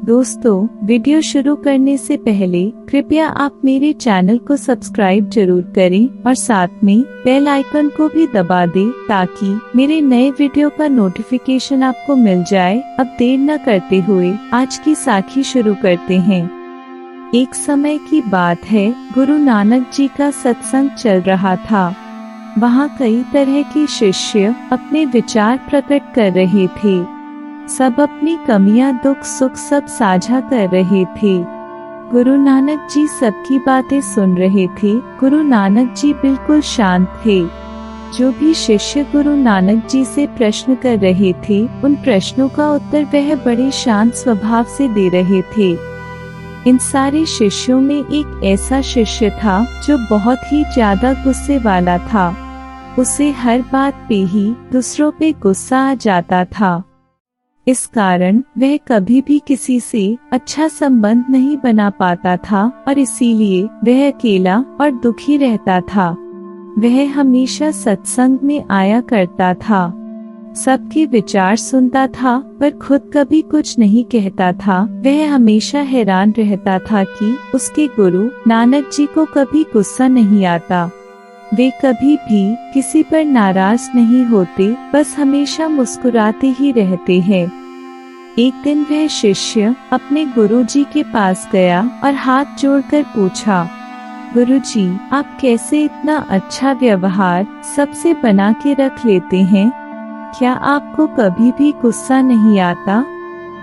दोस्तों, वीडियो शुरू करने से पहले कृपया आप मेरे चैनल को सब्सक्राइब जरूर करें और साथ में बेल आइकन को भी दबा दें ताकि मेरे नए वीडियो का नोटिफिकेशन आपको मिल जाए। अब देर न करते हुए आज की साखी शुरू करते हैं। एक समय की बात है, गुरु नानक जी का सत्संग चल रहा था। वहाँ कई तरह के शिष्य अपने विचार प्रकट कर रहे थे। सब अपनी कमियां, दुख सुख सब साझा कर रहे थे। गुरु नानक जी सबकी बातें सुन रहे थे। गुरु नानक जी बिल्कुल शांत थे। जो भी शिष्य गुरु नानक जी से प्रश्न कर रहे थे, उन प्रश्नों का उत्तर वह बड़े शांत स्वभाव से दे रहे थे। इन सारे शिष्यों में एक ऐसा शिष्य था जो बहुत ही ज्यादा गुस्से वाला था। उसे हर बात पे ही दूसरों पे गुस्सा आ जाता था। इस कारण वह कभी भी किसी से अच्छा संबंध नहीं बना पाता था और इसीलिए वह अकेला और दुखी रहता था। वह हमेशा सत्संग में आया करता था, सबके विचार सुनता था पर खुद कभी कुछ नहीं कहता था। वह हमेशा हैरान रहता था कि उसके गुरु नानक जी को कभी गुस्सा नहीं आता। वे कभी भी किसी पर नाराज नहीं होते, बस हमेशा मुस्कुराते ही रहते हैं। एक दिन वह शिष्य अपने गुरुजी के पास गया और हाथ जोड़कर पूछा, गुरुजी, आप कैसे इतना अच्छा व्यवहार सबसे बना के रख लेते हैं? क्या आपको कभी भी गुस्सा नहीं आता?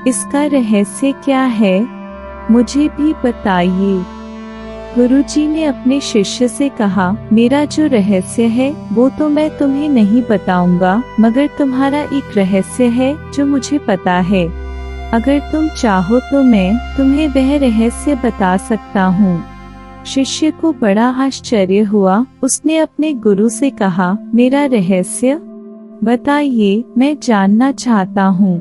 इसका रहस्य क्या है? मुझे भी बताइए। गुरुजी ने अपने शिष्य से कहा, मेरा जो रहस्य है वो तो मैं तुम्हें नहीं बताऊंगा, मगर तुम्हारा एक रहस्य है जो मुझे पता है। अगर तुम चाहो तो मैं तुम्हें वह रहस्य बता सकता हूँ। शिष्य को बड़ा आश्चर्य हुआ। उसने अपने गुरु से कहा, मेरा रहस्य बताइए, मैं जानना चाहता हूँ।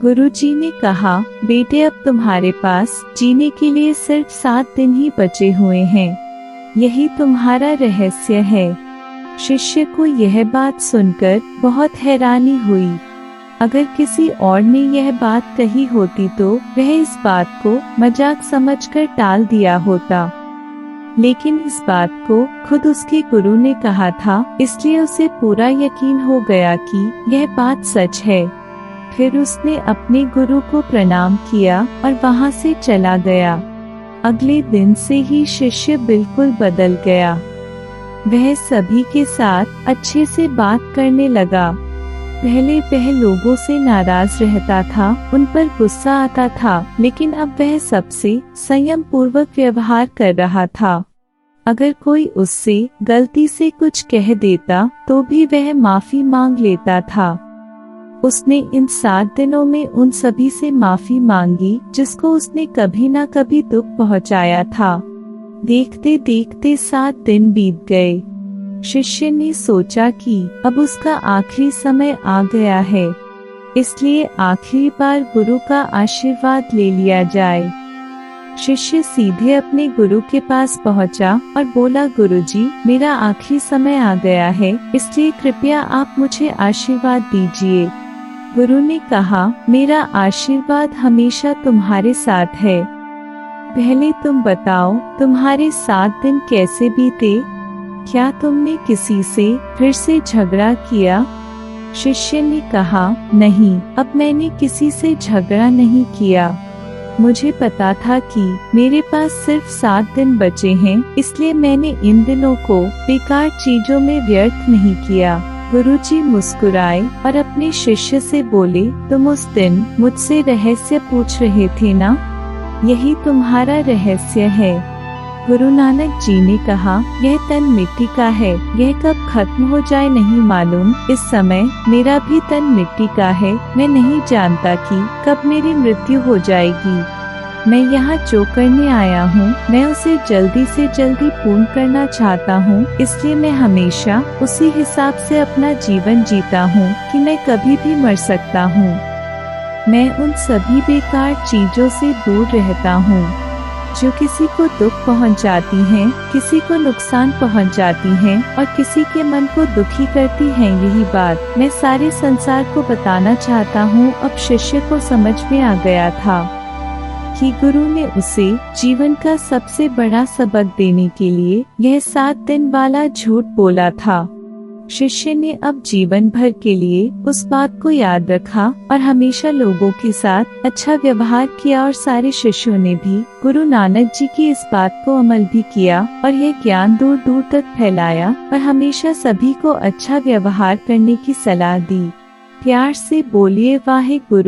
गुरुजी ने कहा, बेटे, अब तुम्हारे पास जीने के लिए सिर्फ 7 दिन ही बचे हुए हैं। यही तुम्हारा रहस्य है। शिष्य को यह बात सुनकर बहुत हैरानी हुई। अगर किसी और ने यह बात कही होती तो वह इस बात को मजाक समझकर टाल दिया होता, लेकिन इस बात को खुद उसके गुरु ने कहा था, इसलिए उसे पूरा यकीन हो गया कि यह बात सच है। फिर उसने अपने गुरु को प्रणाम किया और वहाँ से चला गया। अगले दिन से ही शिष्य बिल्कुल बदल गया। वह सभी के साथ अच्छे से बात करने लगा। पहले वह लोगों से नाराज रहता था, उन पर गुस्सा आता था, लेकिन अब वह सबसे संयम पूर्वक व्यवहार कर रहा था। अगर कोई उससे गलती से कुछ कह देता तो भी वह माफी मांग लेता था। उसने इन 7 दिनों में उन सभी से माफी मांगी जिसको उसने कभी न कभी दुख पहुंचाया था। देखते देखते 7 दिन बीत गए। शिष्य ने सोचा कि अब उसका आखिरी समय आ गया है, इसलिए आखिरी बार गुरु का आशीर्वाद ले लिया जाए। शिष्य सीधे अपने गुरु के पास पहुंचा और बोला, गुरुजी, मेरा आखिरी समय आ गया है, इसलिए कृपया आप मुझे आशीर्वाद दीजिए। गुरु ने कहा, मेरा आशीर्वाद हमेशा तुम्हारे साथ है। पहले तुम बताओ, तुम्हारे 7 दिन कैसे बीते? क्या तुमने किसी से फिर से झगड़ा किया? शिष्य ने कहा, नहीं, अब मैंने किसी से झगड़ा नहीं किया। मुझे पता था कि मेरे पास सिर्फ 7 दिन बचे हैं, इसलिए मैंने इन दिनों को बेकार चीजों में व्यर्थ नहीं किया। गुरुजी मुस्कुराए और अपने शिष्य से बोले, तुम उस दिन मुझसे रहस्य पूछ रहे थे ना? यही तुम्हारा रहस्य है। गुरु नानक जी ने कहा, यह तन मिट्टी का है, यह कब खत्म हो जाए नहीं मालूम। इस समय मेरा भी तन मिट्टी का है। मैं नहीं जानता कि कब मेरी मृत्यु हो जाएगी। मैं यहाँ जो करने आया हूँ, मैं उसे जल्दी से जल्दी पूर्ण करना चाहता हूँ, इसलिए मैं हमेशा उसी हिसाब से अपना जीवन जीता हूँ कि मैं कभी भी मर सकता हूँ। मैं उन सभी बेकार चीजों से दूर रहता हूँ जो किसी को दुख पहुंचाती हैं, किसी को नुकसान पहुंचाती हैं और किसी के मन को दुखी करती हैं। यही बात मैं सारे संसार को बताना चाहता हूँ। अब शिष्य को समझ में आ गया था कि गुरु ने उसे जीवन का सबसे बड़ा सबक देने के लिए यह 7 दिन वाला झूठ बोला था। शिष्य ने अब जीवन भर के लिए उस बात को याद रखा और हमेशा लोगों के साथ अच्छा व्यवहार किया और सारे शिष्यों ने भी गुरु नानक जी की इस बात को अमल भी किया और यह ज्ञान दूर दूर तक फैलाया और हमेशा सभी को अच्छा व्यवहार करने की सलाह दी। प्यार से बोलिए वाहे गुरु।